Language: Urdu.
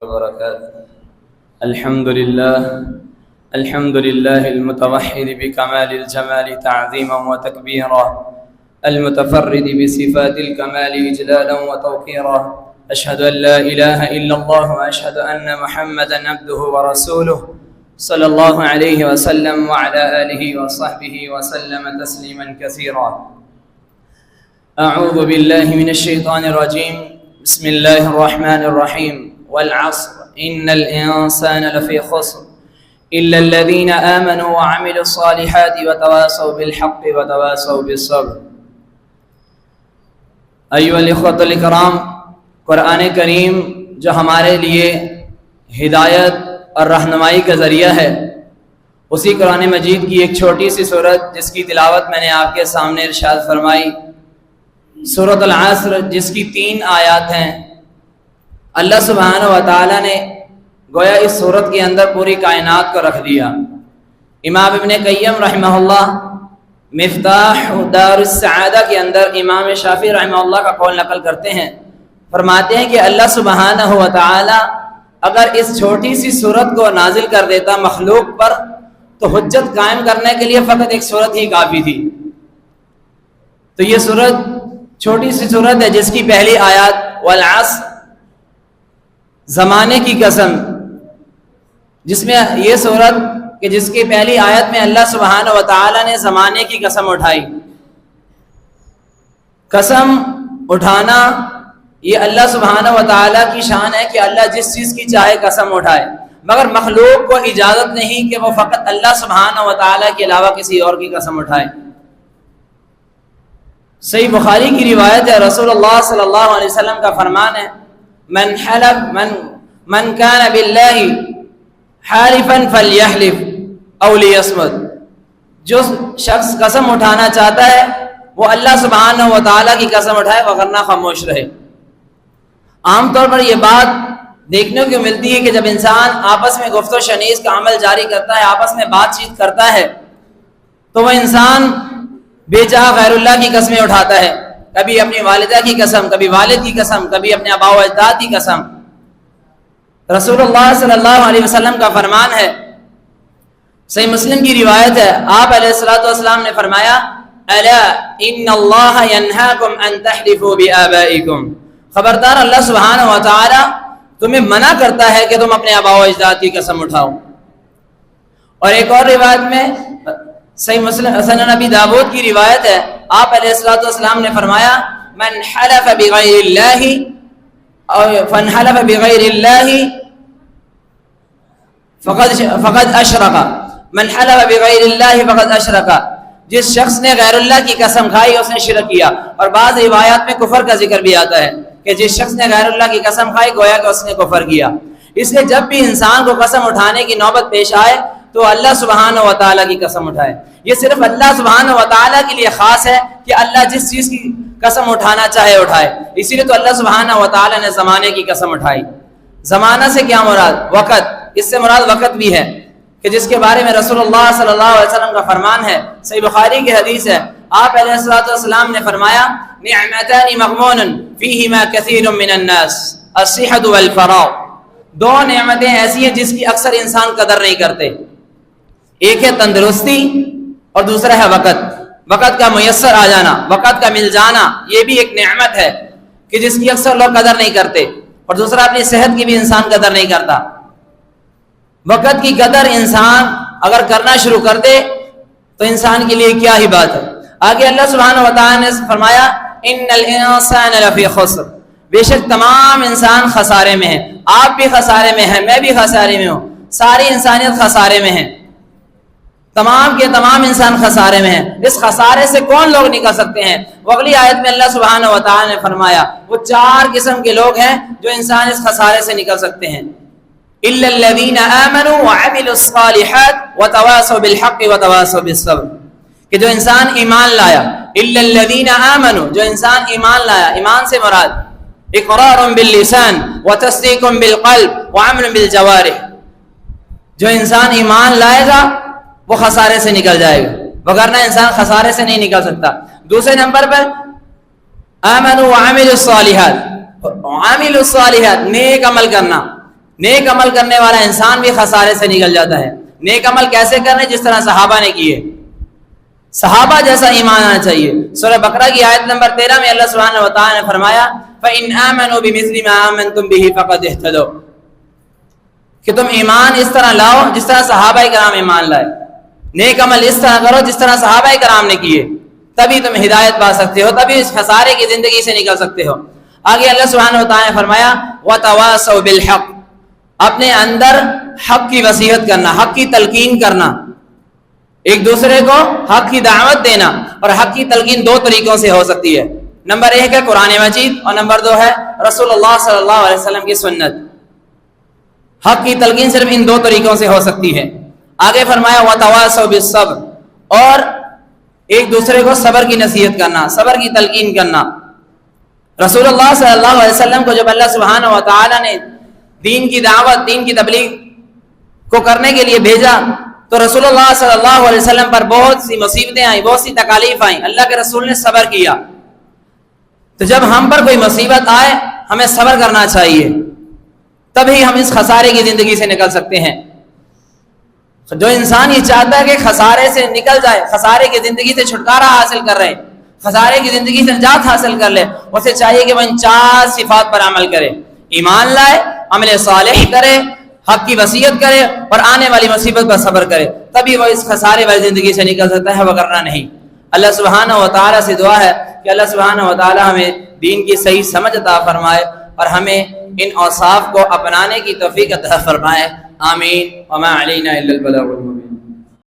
وبركاته. الحمد لله المتوحد بكمال الجمال تعظيما وتكبيرا، المتفرد بصفات الكمال إجلالا وتوقيرا. أشهد أن لا إله إلا الله وأشهد أن محمدا عبده ورسوله صلى الله عليه وسلم وعلى آله وصحبه وسلم تسليما كثيرا. أعوذ بالله من الشيطان الرجيم. بسم الله الرحمن الرحيم. والعصر إن الإنسان لفي خسر إلا الذين آمنوا وعملوا الصالحات وتواصوا بالحق وتواصوا بالصبر. أيها الإخوة الكرام، قرآن کریم جو ہمارے لیے ہدایت اور رہنمائی کا ذریعہ ہے، اسی قرآن مجید کی ایک چھوٹی سی سورت جس کی تلاوت میں نے آپ کے سامنے ارشاد فرمائی، سورۃ العصر، جس کی 3 آیات ہیں. اللہ سبحانہ و تعالیٰ نے گویا اس سورت کے اندر پوری کائنات کو رکھ دیا. امام ابن قیم رحمہ اللہ مفتاح دار السعادہ کے اندر امام شافعی رحمہ اللہ کا قول نقل کرتے ہیں، فرماتے ہیں کہ اللہ سبحانہ و تعالیٰ اگر اس چھوٹی سی سورت کو نازل کر دیتا مخلوق پر تو حجت قائم کرنے کے لیے فقط ایک سورت ہی کافی تھی. تو یہ سورت چھوٹی سی سورت ہے جس کی پہلی آیات والعصر، زمانے کی قسم، جس میں یہ سورت کہ جس کی پہلی آیت میں اللہ سبحانہ و تعالی نے زمانے کی قسم اٹھائی. قسم اٹھانا یہ اللہ سبحانہ و تعالی کی شان ہے کہ اللہ جس چیز کی چاہے قسم اٹھائے، مگر مخلوق کو اجازت نہیں کہ وہ فقط اللہ سبحانہ و تعالی کے علاوہ کسی اور کی قسم اٹھائے. صحیح بخاری کی روایت ہے، رسول اللہ صلی اللہ علیہ وسلم کا فرمان ہے، من كان بالله حالفا فليحلف او ليصمت. جو شخص قسم اٹھانا چاہتا ہے وہ اللہ سبحانہ و تعالیٰ کی قسم اٹھائے وغیرہ خاموش رہے. عام طور پر یہ بات دیکھنے کو ملتی ہے کہ جب انسان آپس میں گفت و شنیس کا عمل جاری کرتا ہے، آپس میں بات چیت کرتا ہے، تو وہ انسان بے جا غیر اللہ کی قسمیں اٹھاتا ہے. کبھی اپنی والدہ کی قسم، کبھی والد کی قسم، کبھی اپنے آباء و اجداد کی قسم. رسول اللہ صلی اللہ علیہ وسلم کا فرمان ہے، صحیح مسلم کی روایت ہے، آپ علیہ الصلوۃ والسلام نے فرمایا، الا ان اللہ ینہاکم ان تحلفوا بآبائکم. خبردار، اللہ سبحانہ و تعالی تمہیں منع کرتا ہے کہ تم اپنے آباء و اجداد کی قسم اٹھاؤ. اور ایک اور روایت میں صحیح مسلم سنن ابی داؤد کی روایت ہے، آپ علیہ الصلوۃ والسلام نے فرمایا، من حلف بغیر اللہ فن حلف بغیر اللہ فقد اشرک. من حلف بغیر اللہ فقد اشرک. جس شخص نے غیر اللہ کی قسم کھائی اس نے شرک کیا. اور بعض روایات میں کفر کا ذکر بھی آتا ہے کہ جس شخص نے غیر اللہ کی قسم کھائی گویا کہ اس نے کفر کیا. اس لیے جب بھی انسان کو قسم اٹھانے کی نوبت پیش آئے تو اللہ سبحانہ و تعالیٰ کی قسم اٹھائے. یہ صرف اللہ سبحانہ و تعالیٰ کے لیے خاص ہے کہ اللہ جس چیز کی قسم اٹھانا چاہے اٹھائے. اسی لیے تو اللہ سبحانہ و تعالیٰ نے زمانے کی قسم اٹھائی. زمانہ سے کیا مراد؟ وقت. اس سے مراد وقت بھی ہے کہ جس کے بارے میں رسول اللہ صلی اللہ علیہ وسلم کا فرمان ہے، صحیح بخاری کی حدیث ہے، آپ علیہ الصلوۃ والسلام نے فرمایا، نعمتان مغبون فیہما کثیر من الناس الصحۃ والفراغ. 2 نعمتیں ایسی ہیں جس کی اکثر انسان قدر نہیں کرتے. ایک ہے تندرستی اور دوسرا ہے وقت. وقت کا میسر آ جانا، وقت کا مل جانا، یہ بھی ایک نعمت ہے کہ جس کی اکثر لوگ قدر نہیں کرتے. اور دوسرا اپنی صحت کی بھی انسان قدر نہیں کرتا. وقت کی قدر انسان اگر کرنا شروع کر دے تو انسان کے لیے کیا ہی بات ہے. آگے اللہ سبحانہ و تعالی نے فرمایا، ان الانسان لفی خسر. بے شک تمام انسان خسارے میں ہیں. آپ بھی خسارے میں ہیں، میں بھی خسارے میں ہوں، ساری انسانیت خسارے میں ہے. تمام کے تمام انسان خسارے میں ہیں. اس خسارے سے کون لوگ نکل سکتے ہیں؟ وہ اگلی آیت میں اللہ سبحانہ و تعالی نے فرمایا وہ 4 قسم کے لوگ ہیں جو انسان اس خسارے سے نکل سکتے ہیں. الا الذين امنوا وعملوا الصالحات وتواصوا بالحق وتواصوا بالصبر. کہ جو انسان ایمان لایا، الا الذين امنوا، جو انسان ایمان لایا، ایمان سے مراد اقرار باللسان وتصدیق بالقلب وعمل بالجوارح. جو انسان ایمان لائے گا وہ خسارے سے نکل جائے گا، وگرنہ انسان خسارے سے نہیں نکل سکتا. دوسرے نمبر پر آمنوا وعملوا الصالحات، عامل الصالحات، نیک عمل کرنا. نیک عمل کرنے والا انسان بھی خسارے سے نکل جاتا ہے. نیک عمل کیسے کرنے؟ جس طرح صحابہ نے کیے. صحابہ جیسا ایمان آنا چاہیے. سورہ بقرہ کی آیت نمبر 13 میں اللہ سبحانہ و تعالی نے فرمایا فَإِنْ آمَنُوا بِمِثْلِ مَا آمَنْتُمْ بِهِ فَقَدِ اهْتَدَوْا، کہ تم ایمان اس طرح لاؤ جس طرح صحابہ کرام ایمان لائے. نیک عمل اس طرح کرو جس طرح صحابہ کرام نے کیے، تبھی تم ہدایت پا سکتے ہو، تبھی اس خسارے کی زندگی سے نکل سکتے ہو. آگے اللہ سبحانہ و تعالی نے فرمایا وَتَوَاصَوْا بِالْحَقِّ، اپنے اندر حق کی وصیت کرنا، حق کی تلقین کرنا، ایک دوسرے کو حق کی دعوت دینا. اور حق کی تلقین دو طریقوں سے ہو سکتی ہے. نمبر 1 ہے قرآن مجید، اور نمبر 2 ہے رسول اللہ صلی اللہ علیہ وسلم کی سنت. حق کی تلقین صرف ان دو طریقوں سے ہو سکتی ہے. آگے فرمایا وَتَوَاصَوْا بِالصَّبْرِ، اور ایک دوسرے کو صبر کی نصیحت کرنا، صبر کی تلقین کرنا. رسول اللہ صلی اللہ علیہ وسلم کو جب اللہ سبحانہ و تعالی نے دین کی دعوت، دین کی تبلیغ کو کرنے کے لیے بھیجا، تو رسول اللہ صلی اللہ علیہ وسلم پر بہت سی مصیبتیں آئیں، بہت سی تکالیف آئیں. اللہ کے رسول نے صبر کیا. تو جب ہم پر کوئی مصیبت آئے ہمیں صبر کرنا چاہیے، تبھی ہم اس خسارے کی زندگی سے نکل سکتے ہیں. جو انسان یہ چاہتا ہے کہ خسارے سے نکل جائے، خسارے کی زندگی سے چھٹکارا حاصل کر رہے، خسارے کی زندگی سے نجات حاصل کر لے، اسے چاہیے کہ وہ ان 4 صفات پر عمل کرے. ایمان لائے، عمل صالح کرے، حق کی وصیت کرے، اور آنے والی مصیبت پر صبر کرے. تبھی وہ اس خسارے والی زندگی سے نکل سکتا ہے، وگرنہ نہیں. اللہ سبحانہ و تعالیٰ سے دعا ہے کہ اللہ سبحانہ و تعالیٰ ہمیں دین کی صحیح سمجھ عطا فرمائے اور ہمیں ان اوصاف کو اپنانے کی توفیق عطا فرمائے. آمین. وما علینا الا البلاغ المبین.